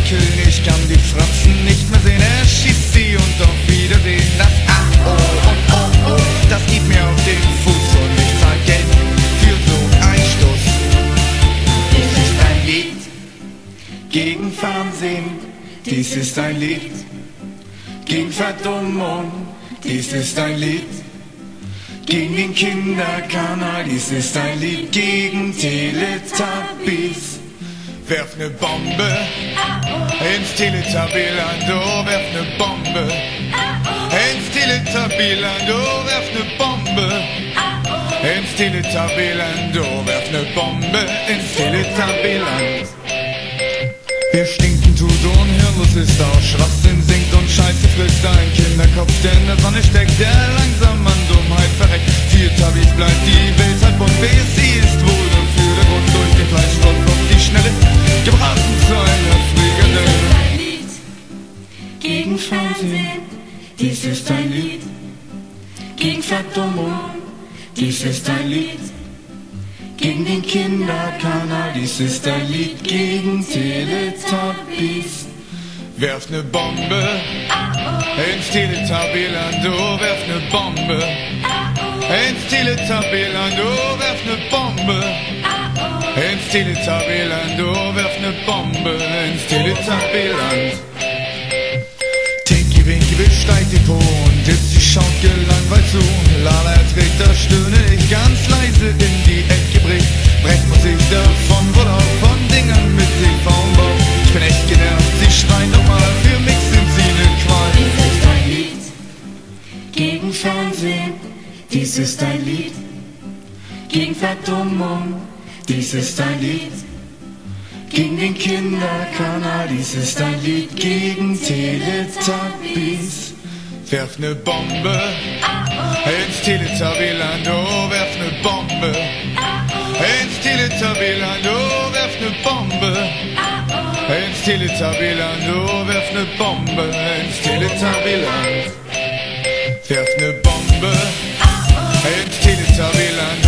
König kann die Franzen nicht mehr sehen. Er schießt sie und auf Wiedersehen. Das A, O und O, O, das gibt mir auf den Fuß und ich zahl Geld für so einen Stoß. Dies ist ein Lied gegen Fernsehen, dies ist ein Lied gegen Verdummung, dies ist ein Lied gegen den Kinderkanal, dies ist ein Lied gegen Teletubbies. Werf ne Bombe ins Teletubbyland, oh, werf ne Bombe ins Teletubbyland, oh, werf ne Bombe ins Teletubbyland, oh, werf ne Bombe ins Teletubbyland. Wir stinken, tut unhirnlos ist auch Schwachsinn singt und Scheiße frisst ein Kinderkopf, der in der Sonne steckt, der langsam an Dummheit verreckt. Für Tubbys bleibt die Welt halt bunt, wie es sie ist wohl und für der Grund durch den Fleischstoff auf die Schnelle gebraten zu einer Frikadelle. Dies ist ein Lied gegen Fernsehen, dies ist ein Lied gegen Verdummung, dies ist ein Lied gegen den Kinderkanal, dies ist ein Lied gegen Teletubbies. Werf ne Bombe ins Teletubbyland, oh, werf ne Bombe ins Teletubbyland, oh, werf ne Bombe ins Teletubbyland, oh, werf ne Bombe ins Teletubbyland. Tinky Winky besteigt den Po und Gypsy schaut gelangweilt zu. Lala erträgt das Stöhnen nicht ganz leise in die Ecke bricht. Brett muss ich davon, wohl auch von Dingern mit TV-Bau. Ich bin echt genervt, sie schreien doch mal, für mich sind sie ne Qual. Dies ist ein Lied gegen Fernsehen, dies ist ein Lied gegen Verdummung, dies ist ein Lied gegen den Kinderkanal, dies ist ein Lied gegen Teletubbies. Werf ne Bombe ins Teletubbyland, oh, werf ne Bombe ins Teletubbyland, oh, werf ne Bombe ins Teletubbyland, oh, werf ne Bombe ins Teletubbyland. Werf ne Bombe ins Teletubbyland,